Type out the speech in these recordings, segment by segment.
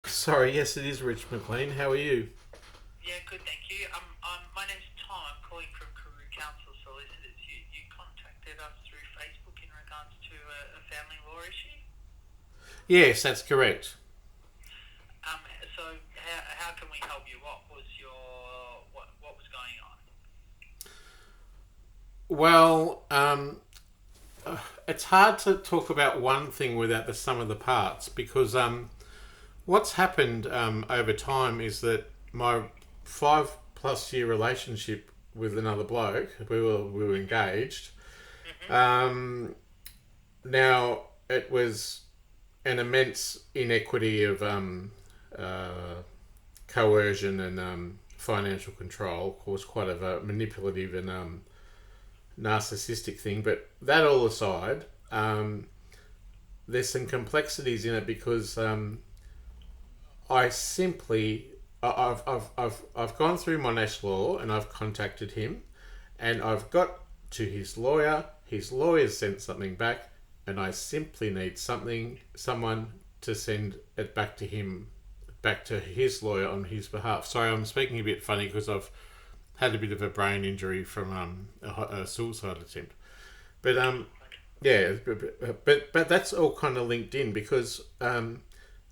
Sorry, yes, it is Rich Mclean. How are you? Yeah, good, thank you. My name's Tom. I'm calling from Carew Council Solicitors. You contacted us through Facebook in regards to a family law issue. Yes, that's correct. So how can we help you? What was going on? Well, it's hard to talk about one thing without the sum of the parts because what's happened over time is that my 5+ year relationship with another bloke, we were engaged. Now it was an immense inequity of coercion and financial control. Of course, quite a manipulative and narcissistic thing. But that all aside, there's some complexities in it because I simply I've gone through Monash law and I've contacted him, and I've got to his lawyer. His lawyer's sent something back, and I simply need someone to send it back to him, back to his lawyer on his behalf. Sorry, I'm speaking a bit funny because I've had a bit of a brain injury from a suicide attempt. But yeah, but that's all kind of linked in because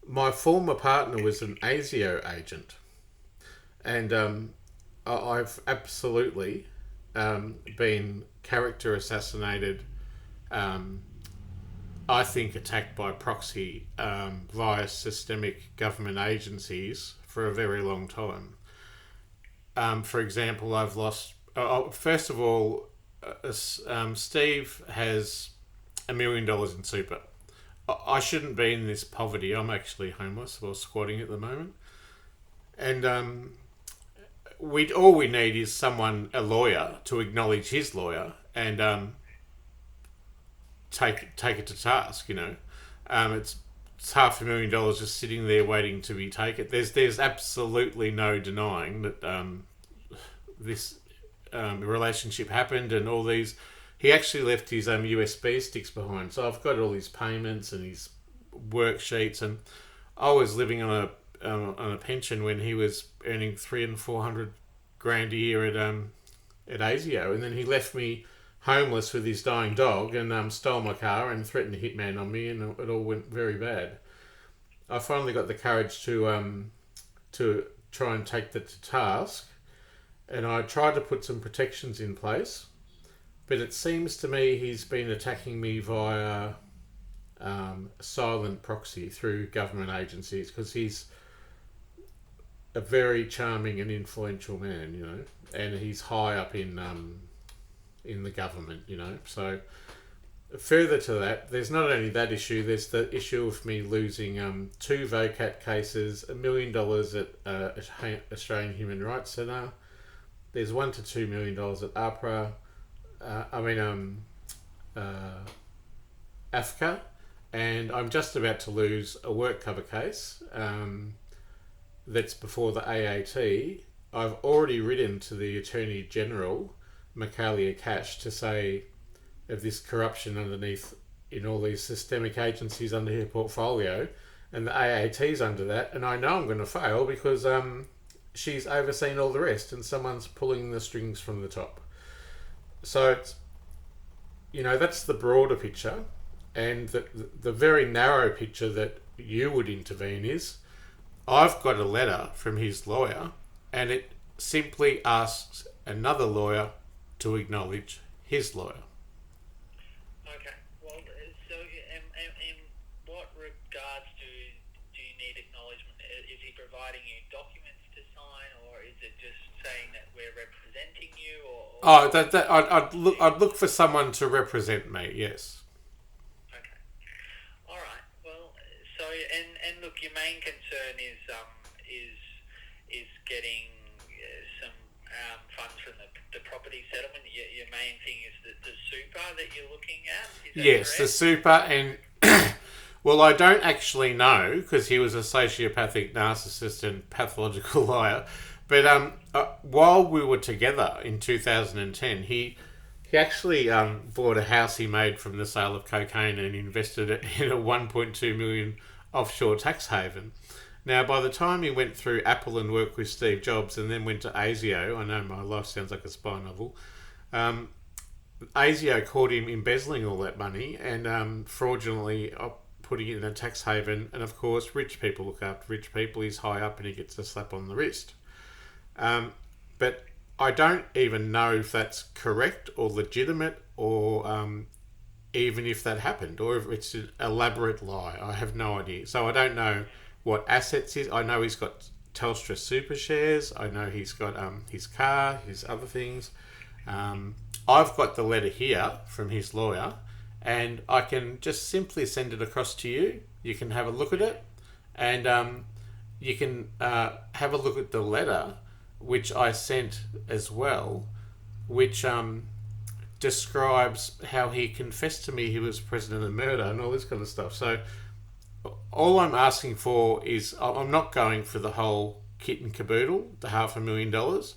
my former partner was an ASIO agent, and I've absolutely been character assassinated. I think attacked by proxy via systemic government agencies for a very long time. For example, I've lost. First of all, Steve has $1 million in super. I shouldn't be in this poverty. I'm actually homeless or squatting at the moment, and all we need is a lawyer, to acknowledge his lawyer and take it to task. It's $500,000 just sitting there waiting to be taken. There's absolutely no denying that this relationship happened, and all these. He actually left his USB sticks behind, so I've got all his payments and his worksheets. And I was living on a pension when he was earning 300 and 400 grand a year at ASIO, and then he left me homeless with his dying dog and stole my car and threatened a hitman on me, and it all went very bad. I finally got the courage to try and take that to task, and I tried to put some protections in place. But it seems to me he's been attacking me via silent proxy through government agencies because he's a very charming and influential man, and he's high up in the government, So further to that, there's not only that issue. There's the issue of me losing 2 VOCAT cases, $1 million at Australian Human Rights Centre. There's $1 to $2 million at APRA. AFCA, and I'm just about to lose a work cover case that's before the AAT. I've already written to the Attorney General, Michaelia Cash, to say of this corruption underneath in all these systemic agencies under her portfolio, and the AAT's under that, and I know I'm going to fail because she's overseen all the rest and someone's pulling the strings from the top. So, that's the broader picture, and the very narrow picture that you would intervene is, I've got a letter from his lawyer, and it simply asks another lawyer to acknowledge his lawyer. Okay. Well, so in what regards do you need acknowledgement? Is he providing you documents to sign, or is it just saying that we're representing you, or I'd look for someone to represent me. Yes. Okay. All right. Well, so and look, your main concern is getting some funds from the property settlement. Your main thing is the super that you're looking at. Is that Yes, correct? the super, and well, I don't actually know because he was a sociopathic narcissist and pathological liar. But while we were together in 2010, he actually bought a house he made from the sale of cocaine and invested it in a 1.2 million offshore tax haven. Now, by the time he went through Apple and worked with Steve Jobs and then went to ASIO, I know my life sounds like a spy novel, ASIO caught him embezzling all that money and fraudulently putting it in a tax haven. And of course, rich people look after rich people. He's high up and he gets a slap on the wrist. But I don't even know if that's correct or legitimate or even if that happened or if it's an elaborate lie. I have no idea. So I don't know what assets is. I know he's got Telstra super shares. I know he's got his car, his other things. I've got the letter here from his lawyer, and I can just simply send it across to you. You can have a look at it, and you can have a look at the letter which I sent as well, which describes how he confessed to me he was present in the murder and all this kind of stuff. So all I'm asking for is, I'm not going for the whole kit and caboodle, the $500,000.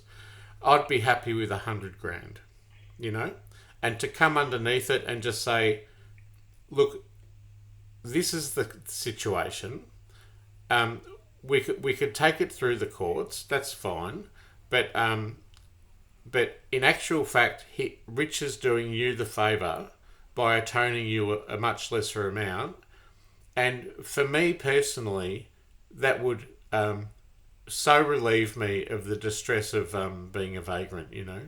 I'd be happy with $100,000, you know, and to come underneath it and just say, look, this is the situation. We could take it through the courts. That's fine, but in actual fact, Rich is doing you the favour by atoning you a much lesser amount. And for me personally, that would so relieve me of the distress of being a vagrant, you know.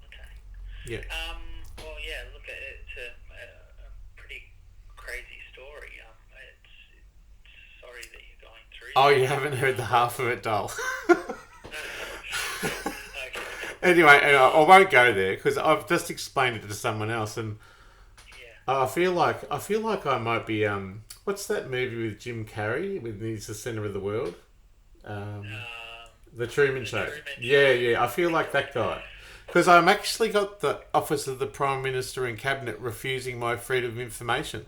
Okay. Yeah. Well, yeah. Look, it's a pretty crazy story. It's sorry that you're going through. Oh, you haven't heard the half of it, doll. Okay. Anyway, I won't go there because I've just explained it to someone else, and I feel like I might be. What's that movie with Jim Carrey? With he's the centre of the world. The Truman Show. Yeah. I feel like that guy because I'm actually got the Office of the Prime Minister and Cabinet refusing my freedom of information.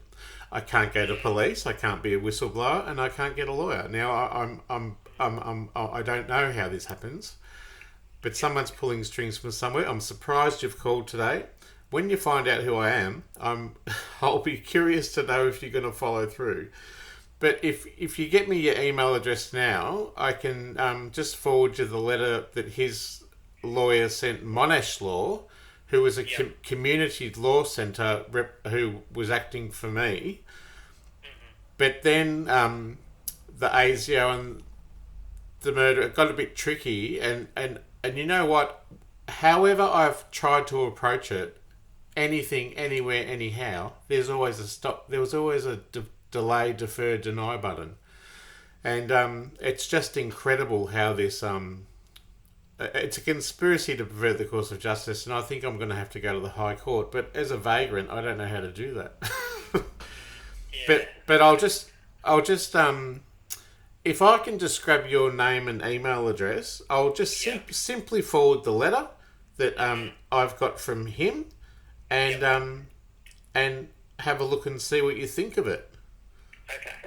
I can't go to police. I can't be a whistleblower, and I can't get a lawyer. Now I don't know how this happens, but someone's pulling strings from somewhere. I'm surprised you've called today. When you find out who I am, I'll be curious to know if you're going to follow through. But if you get me your email address now, I can just forward you the letter that his lawyer sent Monash Law, who was a community law centre rep who was acting for me. But then the ASIO and the murder, it got a bit tricky. And you know what? However I've tried to approach it, anything, anywhere, anyhow, there's always a stop. There was always a delay, defer, deny button. And it's just incredible how this... it's a conspiracy to pervert the course of justice, and I think I'm going to have to go to the High Court. But as a vagrant, I don't know how to do that. But I'll just if I can just grab your name and email address, I'll just simply forward the letter that I've got from him, and have a look and see what you think of it. Okay.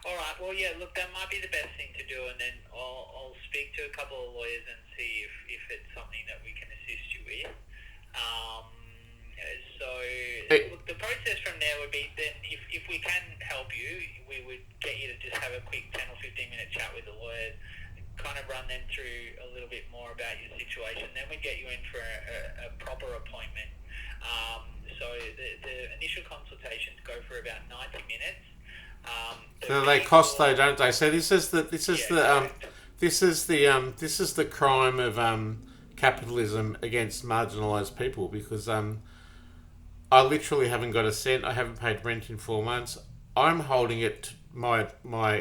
All right. Well, yeah. Look, that might be the best thing to do, and then I'll speak to a couple of lawyers and see if it's something that we can assist you with. Look, the process from there would be then if we can help you, we would get you to just have a quick 10 or 15 minute chat with the lawyer, kind of run them through a little bit more about your situation. Then we'd get you in for a proper appointment. So the initial consultations go for about 90 minutes. So they cost though, don't they? So this is the crime of capitalism against marginalised people, because I literally haven't got a cent. I haven't paid rent in 4 months. I'm holding it my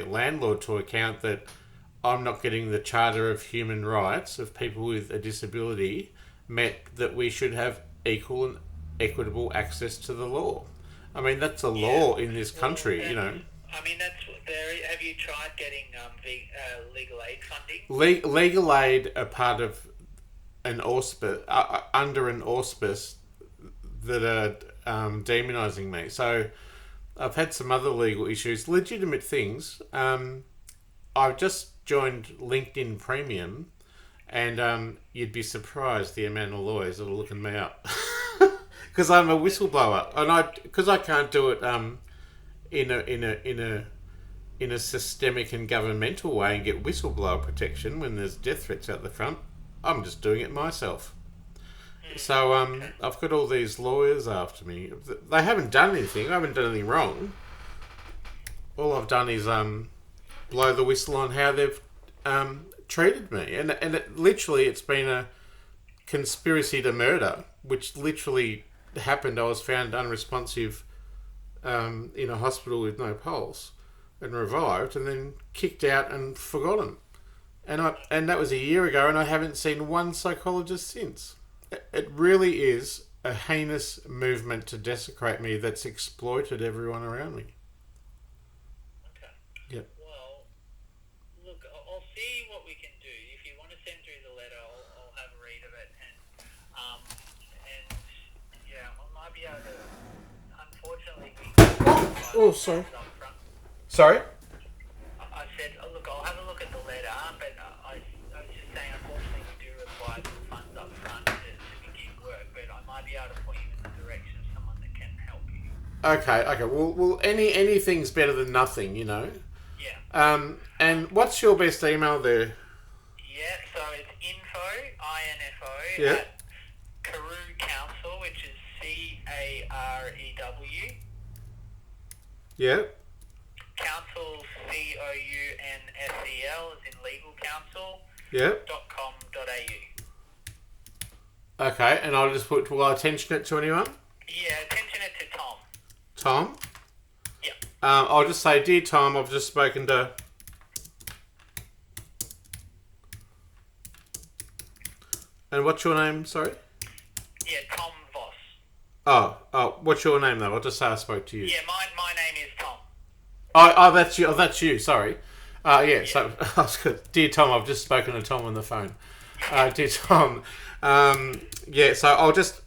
landlord to account that I'm not getting the Charter of Human Rights of people with a disability met, that we should have equal and equitable access to the law. I mean, that's a law in this country, you know. I mean, that's there. Have you tried getting legal aid funding? Legal aid are part of an auspice, under an auspice that are demonising me. So I've had some other legal issues, legitimate things. I've just joined LinkedIn Premium, and you'd be surprised the amount of lawyers that are looking me up. Because I'm a whistleblower, and because I can't do it in in a systemic and governmental way and get whistleblower protection when there's death threats out the front, I'm just doing it myself. So I've got all these lawyers after me. They haven't done anything. I haven't done anything wrong. All I've done is blow the whistle on how they've treated me. And it's been a conspiracy to murder, which literally happened. I was found unresponsive in a hospital with no pulse and revived and then kicked out and forgotten. And that was a year ago, and I haven't seen one psychologist since. It really is a heinous movement to desecrate me that's exploited everyone around me. Okay. Yep. Well, look, I'll see what we can do. If you want to send through the letter, I'll have a read of it, and yeah, I might be able to. Unfortunately, we. Sorry. Sorry. I said, look, I'll have a look at the letter, but I was just saying, unfortunately, we do require some funds up front to begin work, but I might be able to point you in the direction of someone that can help you. Okay. Well, anything's better than nothing, you know. Yeah. And what's your best email there? Yeah, so it's info, Yeah. at Carew Counsel, which is CAREW. Yeah. Counsel, COUNSEL, as in legal counsel. Yeah. .com.au. Okay, and I'll just put, will I attention it to anyone? Yeah, attention it to Tom. Tom? Yeah. I'll just say, dear Tom, I've just spoken to... And what's your name, sorry? Yeah, Tom Voss. Oh, what's your name though? I'll just say I spoke to you. Yeah, my name is Tom. Oh, that's you. Oh, that's you. Sorry. Yeah. So, dear Tom, I've just spoken to Tom on the phone. Dear Tom, yeah. So I'll just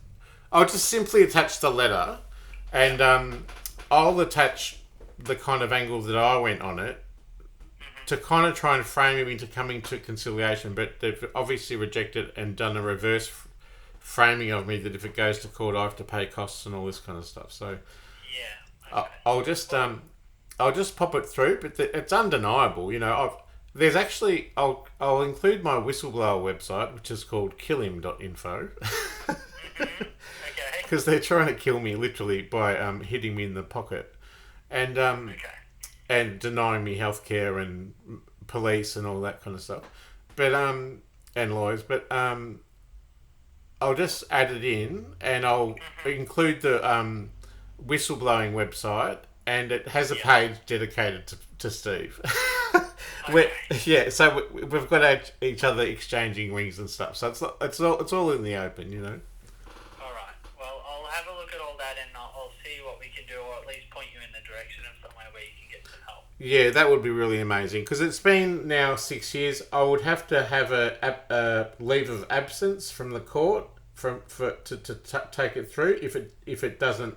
simply attach the letter, and I'll attach the kind of angle that I went on it to kind of try and frame him into coming to conciliation. But they've obviously rejected and done a reverse framing of me that if it goes to court, I have to pay costs and all this kind of stuff. So yeah, okay. I'll just pop it through, but it's undeniable. You know, there's actually I'll include my whistleblower website, which is called killhim.info, Okay. because they're trying to kill me literally by hitting me in the pocket, and and denying me healthcare and police and all that kind of stuff, but and lawyers, but I'll just add it in, and I'll include the whistleblowing website. And it has a page dedicated to Steve. So we've got each other exchanging rings and stuff. So it's all in the open, you know. All right. Well, I'll have a look at all that, and I'll see what we can do, or at least point you in the direction of somewhere where you can get some help. Yeah, that would be really amazing, because it's been now 6 years. I would have to have a leave of absence from the court to take it through if it doesn't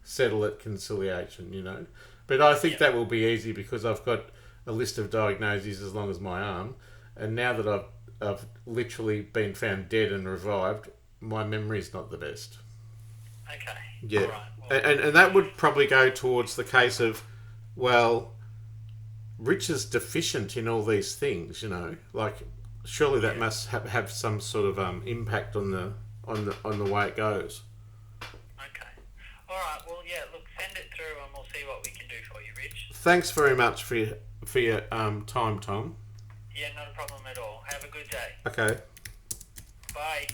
settle at conciliation, you know. But I think that will be easy, because I've got a list of diagnoses as long as my arm, and now that I've literally been found dead and revived, my memory's not the best. Okay. Yeah. All right. Well, And that would probably go towards the case of, well, Rich is deficient in all these things, you know. Like, surely that must have some sort of impact on the way it goes. all right. Well, yeah. Look, send it through, and we'll see what we can do for you, Rich. Thanks very much for your time, Tom. Yeah, not a problem at all. Have a good day. Okay. Bye.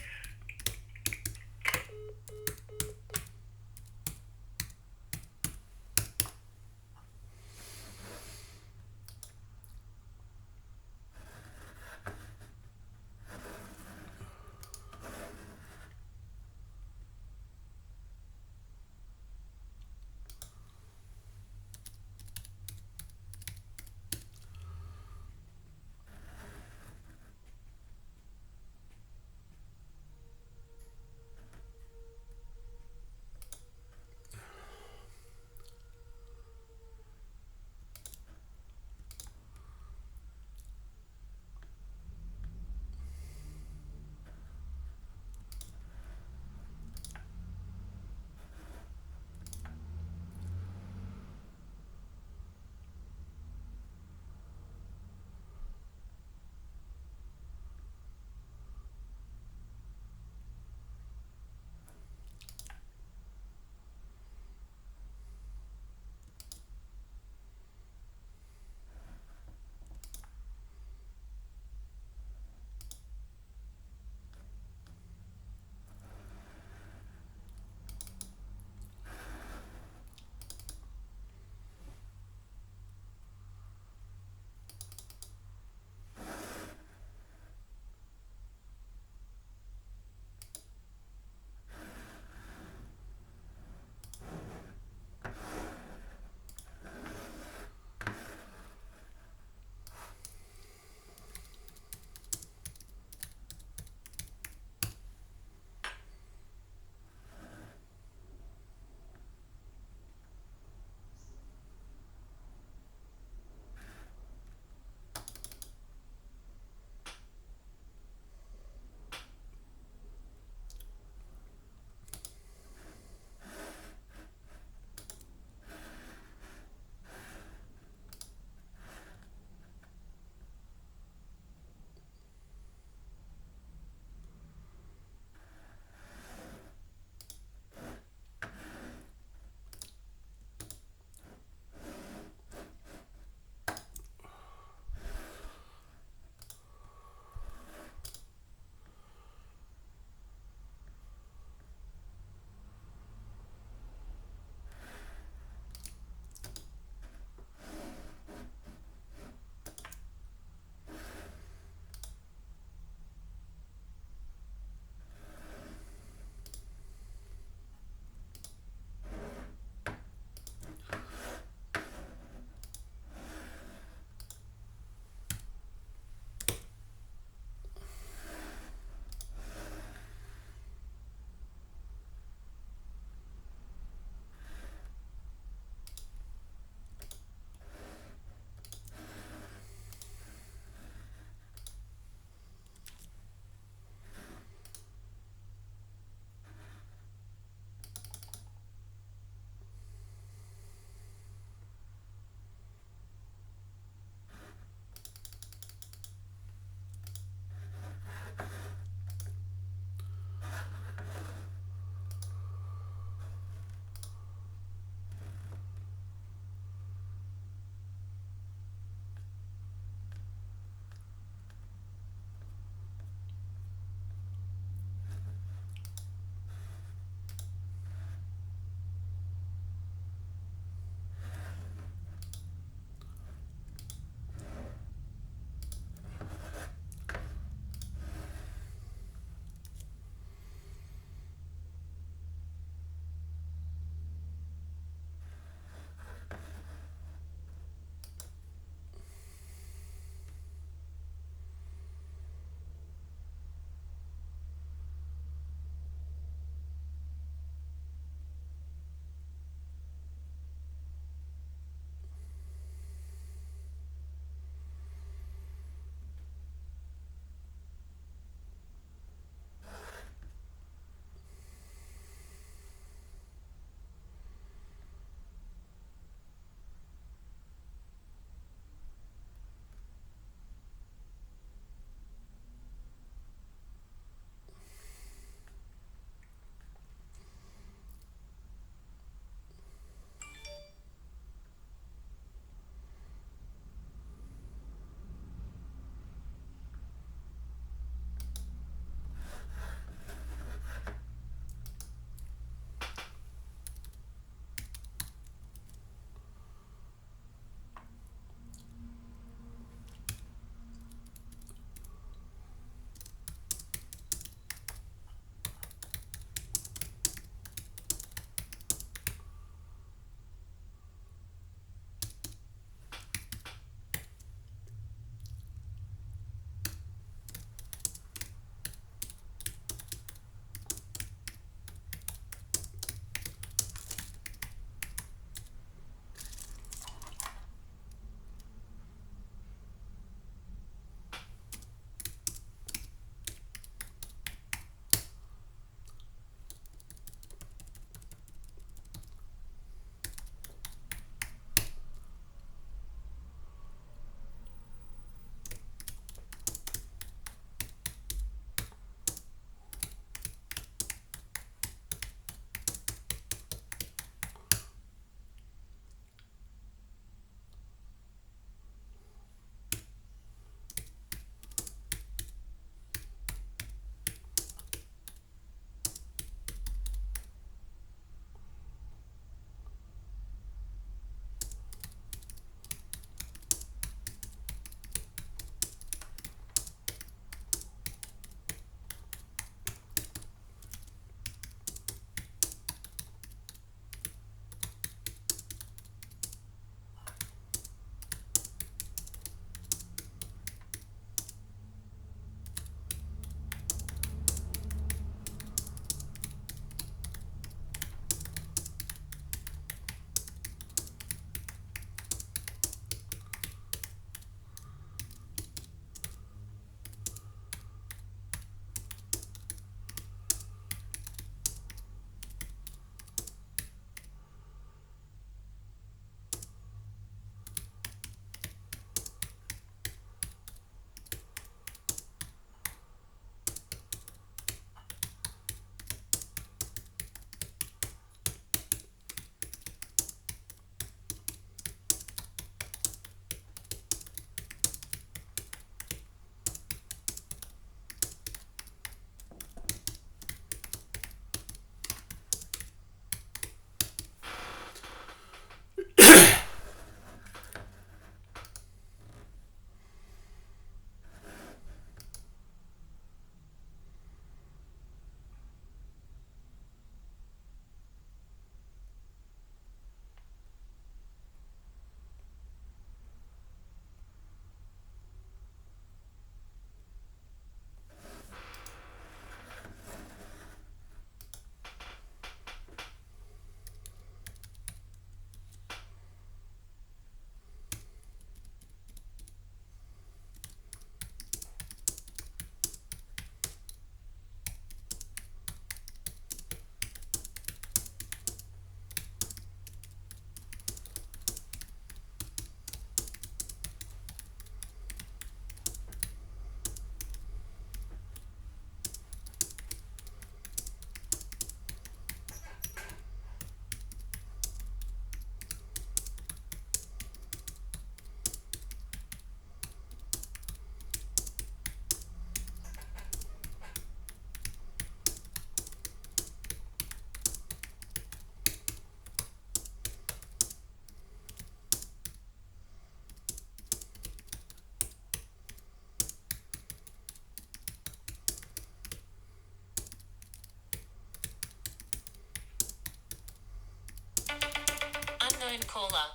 caller.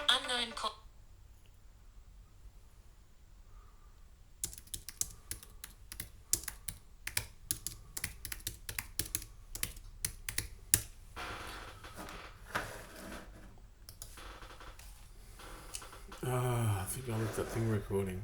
Unknown call. I think I left that thing recording.